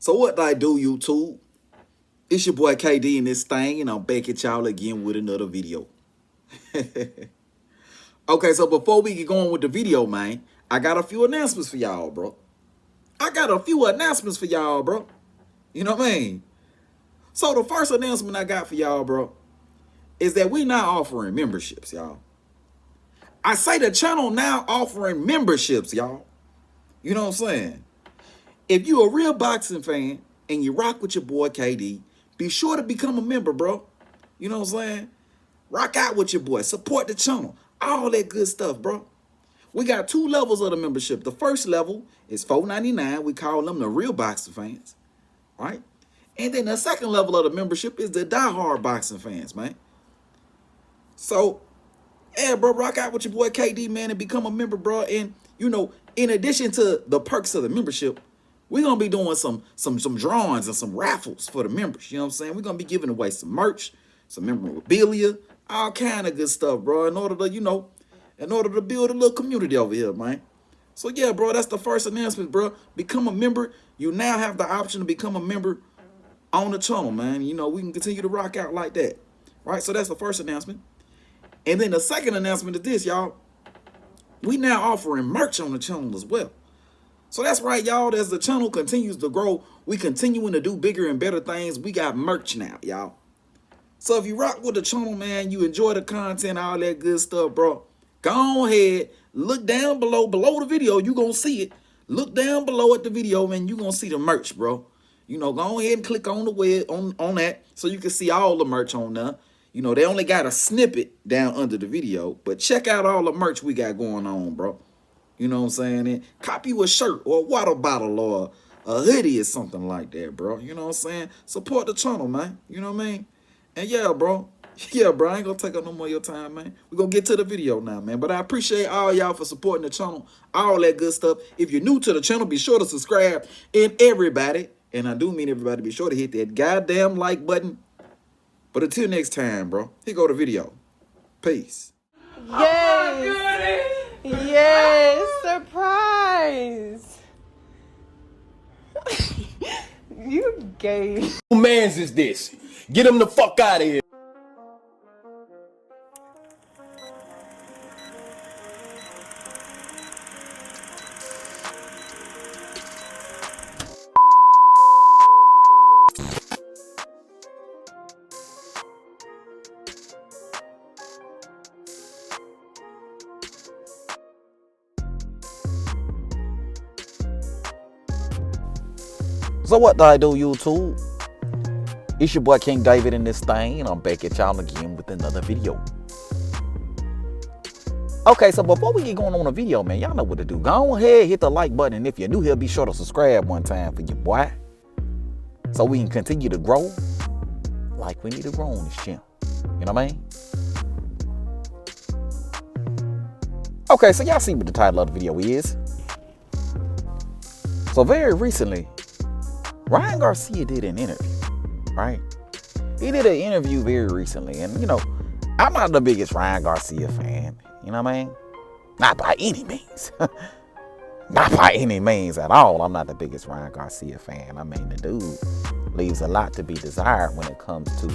So what do I do, YouTube? It's your boy KD in this thing, and I'm back at y'all again with another video. Okay, so before we get going with the video, man, I got a few announcements for y'all, bro. You know what I mean? So the first announcement I got for y'all, bro, is that we now offering memberships, y'all. I say the channel now offering memberships, y'all. You know what I'm saying? If you a real boxing fan and you rock with your boy KD, be sure to become a member, bro. You know what I'm saying? Rock out with your boy. Support the channel. All that good stuff, bro. We got 2 levels of the membership. The first level is $4.99. We call them the real boxing fans, right? And then the second level of the membership is the diehard boxing fans, man. So, yeah, bro, rock out with your boy KD, man, and become a member, bro. And, you know, in addition to the perks of the membership, we're going to be doing some drawings and some raffles for the members. You know what I'm saying? We're going to be giving away some merch, some memorabilia, all kind of good stuff, bro, in order to, build a little community over here, man. So, yeah, bro, that's the first announcement, bro. Become a member. You now have the option to become a member on the channel, man. You know, we can continue to rock out like that, right? So that's the first announcement. And then the second announcement is this, y'all. We now offering merch on the channel as well. So that's right, y'all. As the channel continues to grow, we continuing to do bigger and better things. We got merch now, y'all. So if you rock with the channel, man, you enjoy the content, all that good stuff, bro, go ahead, look down below the video. You going to see it. Look down below at the video, man. You going to see the merch, bro. You know, go ahead and click on the web on that so you can see all the merch on there. You know, they only got a snippet down under the video, but check out all the merch we got going on, bro. You know what I'm saying? And copy you a shirt or a water bottle or a hoodie or something like that, bro. You know what I'm saying? Support the channel, man. You know what I mean? And yeah, bro. Yeah, bro. I ain't gonna take up no more of your time, man. We're gonna get to the video now, man. But I appreciate all y'all for supporting the channel. All that good stuff. If you're new to the channel, be sure to subscribe. And everybody, and I do mean everybody, be sure to hit that goddamn like button. But until next time, bro, here go the video. Peace. Yes. Yes, surprise. You gay. Who mans is this? Get him the fuck out of here. So what do I do, YouTube? It's your boy King David in this thing, and I'm back at y'all again with another video. Okay, so before we get going on the video, man, y'all know what to do. Go ahead, hit the like button, and if you're new here, be sure to subscribe one time for your boy, so we can continue to grow like we need to grow on this channel. You know what I mean? Okay, so y'all see what the title of the video is. So very recently, Ryan Garcia did an interview, right? He did an interview very recently, and, you know, I'm not the biggest Ryan Garcia fan, you know what I mean? Not by any means. Not by any means at all. I'm not the biggest Ryan Garcia fan. I mean, the dude leaves a lot to be desired when it comes to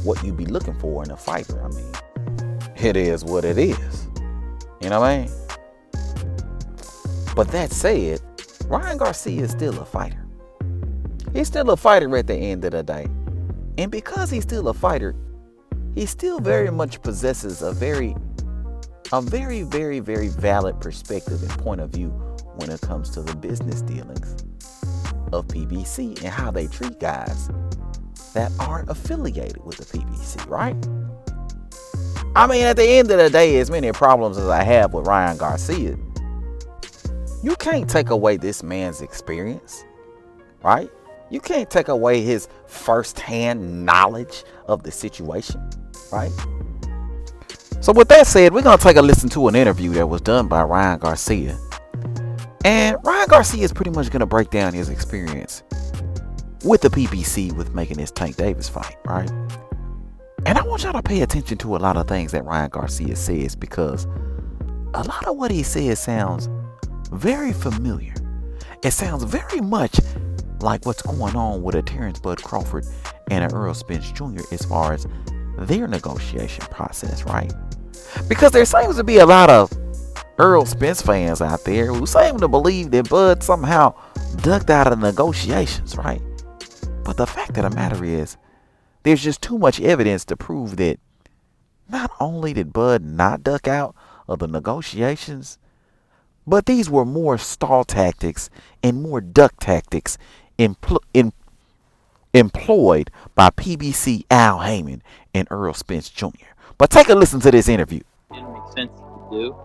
what you be looking for in a fighter. I mean, it is what it is. You know what I mean? But that said, Ryan Garcia is still a fighter. He's still a fighter at the end of the day. And because he's still a fighter, he still very much possesses a very, very valid perspective and point of view when it comes to the business dealings of PBC and how they treat guys that aren't affiliated with the PBC, right? I mean, at the end of the day, as many problems as I have with Ryan Garcia, you can't take away this man's experience, right? You can't take away his first-hand knowledge of the situation, right? So with that said, we're going to take a listen to an interview that was done by Ryan Garcia. And Ryan Garcia is pretty much going to break down his experience with the PBC with making this Tank Davis fight, right? And I want y'all to pay attention to a lot of things that Ryan Garcia says, because a lot of what he says sounds very familiar. It sounds very much like what's going on with a Terrence Bud Crawford and an Earl Spence Jr. as far as their negotiation process, right? Because there seems to be a lot of Earl Spence fans out there who seem to believe that Bud somehow ducked out of negotiations, right? But the fact of the matter is, there's just too much evidence to prove that not only did Bud not duck out of the negotiations, but these were more stall tactics and more duck tactics employed by PBC Al Heyman and Earl Spence Jr. But take a listen to this interview. It didn't make sense to do.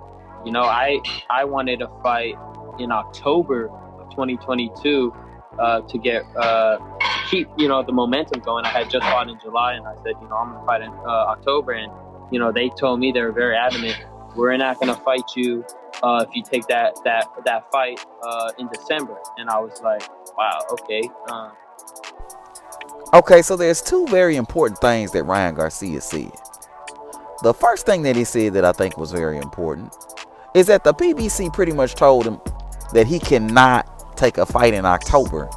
You know, I wanted a fight in October of 2022 to get keep the momentum going. I had just fought in July, and I said, I'm going to fight in October, and they told me, they were very adamant, we're not going to fight you if you take that fight in December. And I was like, wow, okay. Okay, so there's two very important things that Ryan Garcia said. The first thing that he said that I think was very important is that the PBC pretty much told him that he cannot take a fight in October,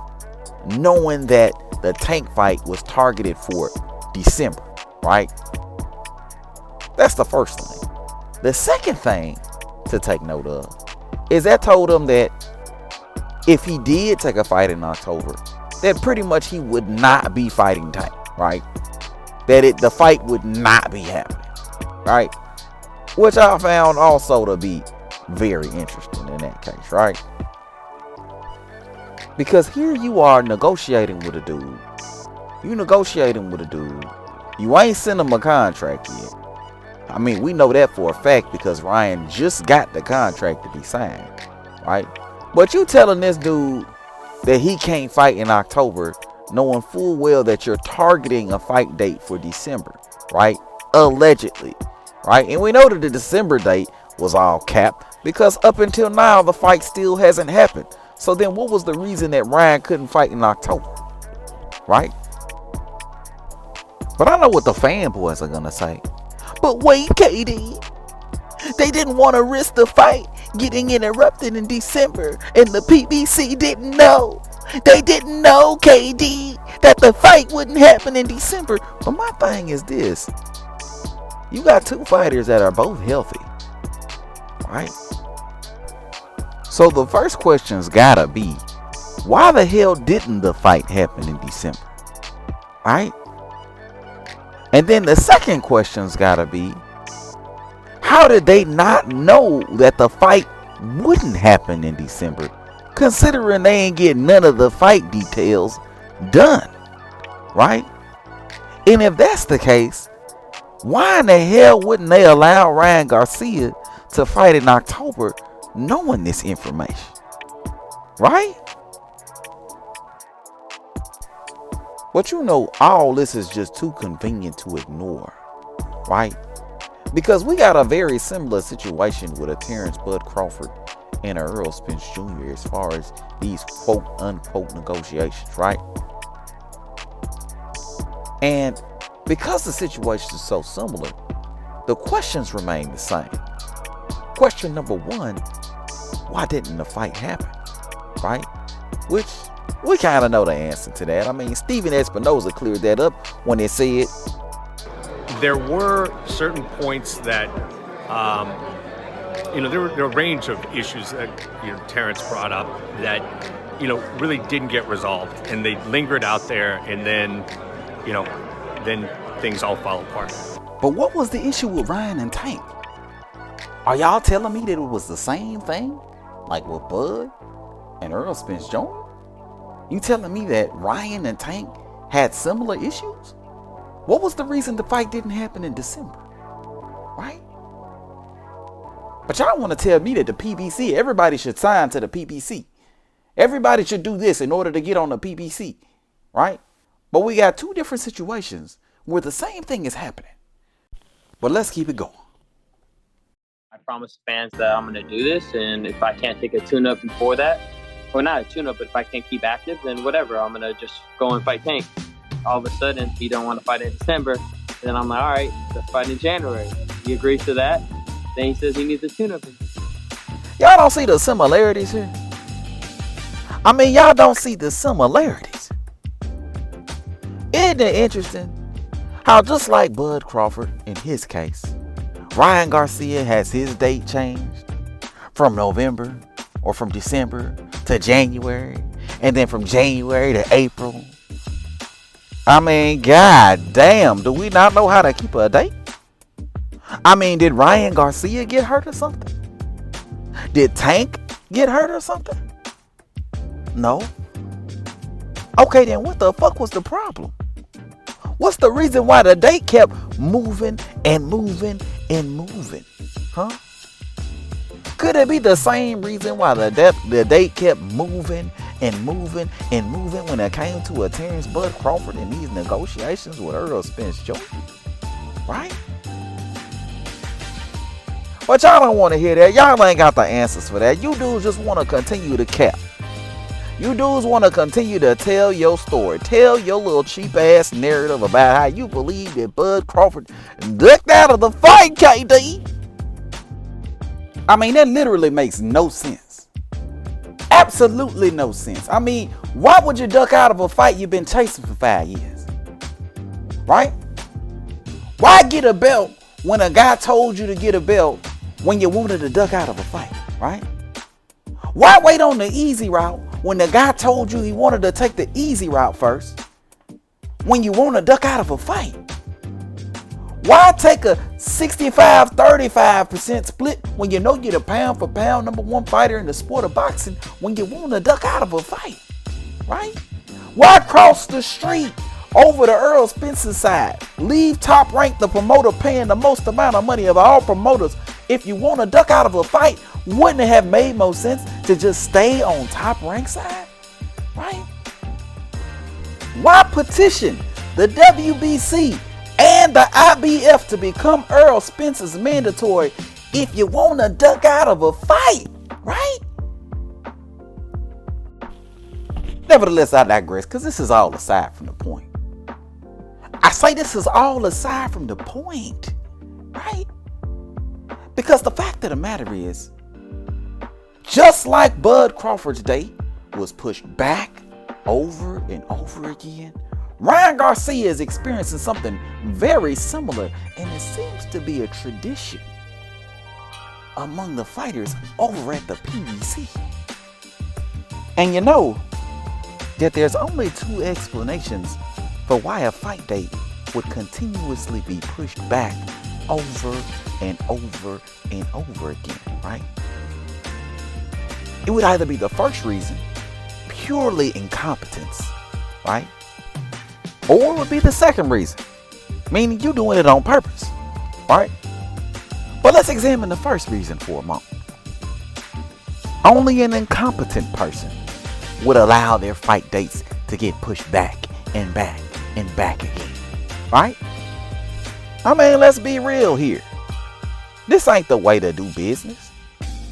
knowing that the Tank fight was targeted for December, right? That's the first thing. The second thing to take note of is that told him that if he did take a fight in October, that pretty much he would not be fighting Tank, right? That the fight would not be happening, right? Which I found also to be very interesting in that case, right? Because here you are negotiating with a dude. You negotiating with a dude. You ain't sent him a contract yet. I mean, we know that for a fact because Ryan just got the contract to be signed, right? But you telling this dude that he can't fight in October, knowing full well that you're targeting a fight date for December, right? Allegedly, right? And we know that the December date was all capped because up until now, the fight still hasn't happened. So then what was the reason that Ryan couldn't fight in October, right? But I know what the fanboys are going to say. But wait, KD, they didn't want to risk the fight getting interrupted in December, and the PBC didn't know. They didn't know, KD, that the fight wouldn't happen in December. But my thing is this. You got two fighters that are both healthy, right? So the first question's gotta be, why the hell didn't the fight happen in December, right? And then the second question's gotta be, how did they not know that the fight wouldn't happen in December, considering they ain't getting none of the fight details done, right? And if that's the case, why in the hell wouldn't they allow Ryan Garcia to fight in October knowing this information, right? But all this is just too convenient to ignore, right? Because we got a very similar situation with a Terrence Bud Crawford and a Earl Spence Jr. as far as these quote unquote negotiations, right? And because the situation is so similar, the questions remain the same. Question number one, why didn't the fight happen, right? Which we kind of know the answer to that. I mean, Steven Espinoza cleared that up when he said there were certain points that, there were a range of issues that Terrence brought up that, really didn't get resolved, and they lingered out there, and then, then things all fall apart. But what was the issue with Ryan and Tank? Are y'all telling me that it was the same thing, like with Bud and Earl Spence Jr.? You telling me that Ryan and Tank had similar issues? What was the reason the fight didn't happen in December? Right? But y'all want to tell me that the PBC, everybody should sign to the PBC. Everybody should do this in order to get on the PBC. Right? But we got two different situations where the same thing is happening. But let's keep it going. I promised fans that I'm going to do this, and if I can't take a tune-up before that, or not a tune-up, but if I can't keep active, then whatever, I'm going to just go and fight Tank. All of a sudden, he don't want to fight in December. Then I'm like, all right, let's fight in January. He agrees to that. Then he says he needs a tune-up. Y'all don't see the similarities here? I mean, y'all don't see the similarities. Isn't it interesting how just like Bud Crawford in his case, Ryan Garcia has his date changed from November or from December to January, and then from January to April. I mean, god damn, do we not know how to keep a date? I mean, did Ryan Garcia get hurt or something? Did Tank get hurt or something? No. Okay, then what the fuck was the problem? What's the reason why the date kept moving and moving and moving? Huh? Could it be the same reason why the date kept moving and moving and moving when it came to a Terrence Bud Crawford in these negotiations with Earl Spence Jr.? Right? But y'all don't want to hear that. Y'all ain't got the answers for that. You dudes just want to continue to cap. You dudes want to continue to tell your story. Tell your little cheap ass narrative about how you believe that Bud Crawford ducked out of the fight, KD. I mean, that literally makes no sense. Absolutely no sense. I mean, why would you duck out of a fight you've been chasing for 5 years? Right? Why get a belt when a guy told you to get a belt when you wanted to duck out of a fight? Right? Why wait on the easy route when the guy told you he wanted to take the easy route first when you want to duck out of a fight? Why take a 65-35% split when you know you're the pound for pound #1 fighter in the sport of boxing when you want to duck out of a fight? Right? Why cross the street over to Earl Spence's side? Leave Top Rank, the promoter paying the most amount of money of all promoters. If you want to duck out of a fight, wouldn't it have made more sense to just stay on Top Rank side? Right? Why petition the WBC and the IBF to become Earl Spence's mandatory if you want to duck out of a fight? Right? Nevertheless, I digress, because this is all aside from the point. I say this is all aside from the point, right? Because the fact of the matter is, just like Bud Crawford's date was pushed back over and over again, Ryan Garcia is experiencing something very similar, and it seems to be a tradition among the fighters over at the PBC. And you know that there's only 2 explanations for why a fight date would continuously be pushed back over and over and over again, right? It would either be the first reason, purely incompetence, right? Or it would be the second reason, meaning you're doing it on purpose, right? But let's examine the first reason for a moment. Only an incompetent person would allow their fight dates to get pushed back and back and back again, right? I mean, let's be real here. This ain't the way to do business,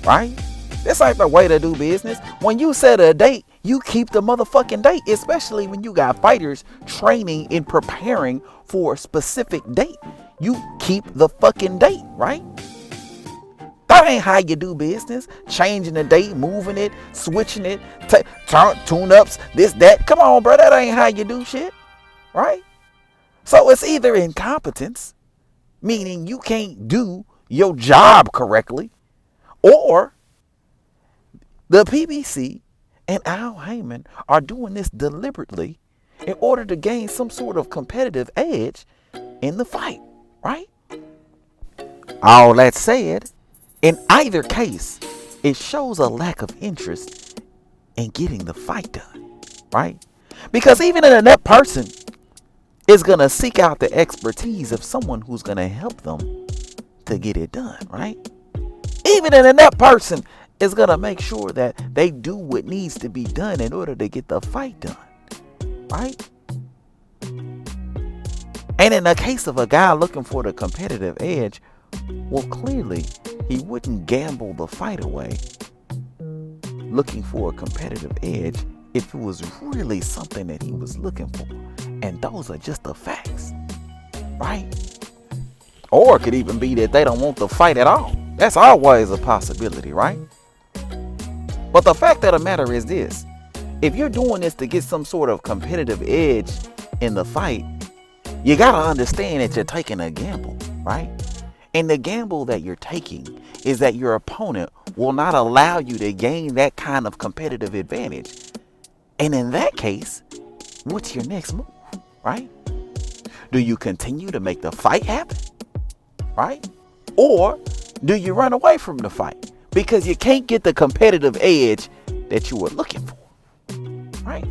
right? This ain't the way to do business. When you set a date, you keep the motherfucking date, especially when you got fighters training and preparing for a specific date. You keep the fucking date, right? That ain't how you do business. Changing the date, moving it, switching it, tune-ups, this, that. Come on, bro, that ain't how you do shit, right? So it's either incompetence, meaning you can't do your job correctly, or the PBC and Al Heyman are doing this deliberately in order to gain some sort of competitive edge in the fight, right? All that said, in either case, it shows a lack of interest in getting the fight done, right? Because even an inept person is going to seek out the expertise of someone who's going to help them to get it done, right? Even an inept person is going to make sure that they do what needs to be done in order to get the fight done, right? And in the case of a guy looking for the competitive edge, well, clearly he wouldn't gamble the fight away looking for a competitive edge if it was really something that he was looking for. And those are just the facts, right? Or it could even be that they don't want the fight at all. That's always a possibility, right? But the fact of the matter is this. if you're doing this to get some sort of competitive edge in the fight, you gotta understand that you're taking a gamble, right? And the gamble that you're taking is that your opponent will not allow you to gain that kind of competitive advantage. And in that case, what's your next move, right? Do you continue to make the fight happen, right? Or do you run away from the fight because you can't get the competitive edge that you were looking for, right?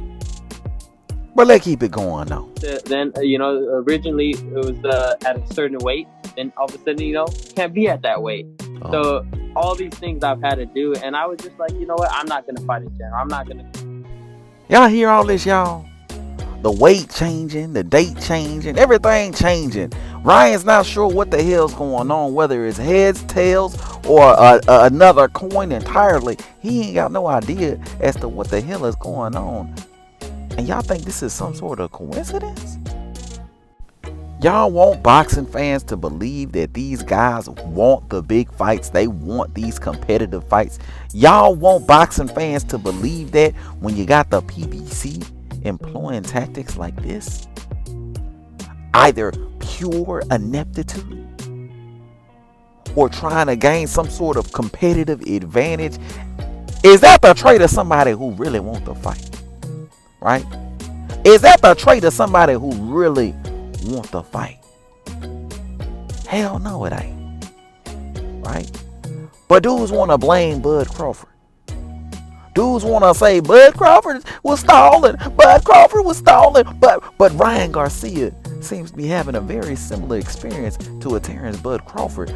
But let's keep it going though. Then, originally it was at a certain weight. Then all of a sudden, can't be at that weight. Oh. So all these things I've had to do. And I was just like, you know what? I'm not going to fight in general. I'm not going to. Y'all hear all this, y'all? The weight changing, the date changing, everything changing. Ryan's not sure what the hell's going on, whether it's heads, tails, or another coin entirely. He ain't got no idea as to what the hell is going on. And y'all think this is some sort of coincidence? Y'all want boxing fans to believe that these guys want the big fights. They want these competitive fights. Y'all want boxing fans to believe that when you got the PBC employing tactics like this, either pure ineptitude or trying to gain some sort of competitive advantage. Is that the trait of somebody who really wants to fight? Right? Is that the trait of somebody who really wants to fight? Hell no, it ain't. Right? But dudes want to blame Bud Crawford. Dudes want to say Bud Crawford was stalling. Bud Crawford was stalling. But Ryan Garcia seems to be having a very similar experience to a Terrence Bud Crawford.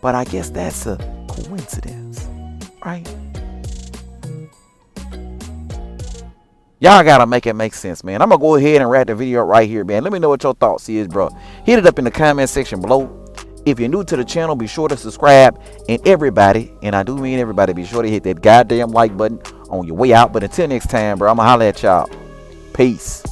But I guess that's a coincidence, right? Y'all gotta make it make sense, man. I'm gonna go ahead and wrap the video up right here, man. Let me know what your thoughts is, bro. Hit it up in the comment section below. If you're new to the channel, be sure to subscribe. And everybody, and I do mean everybody, be sure to hit that goddamn like button on your way out. But until next time, bro, I'm gonna holler at y'all. Peace.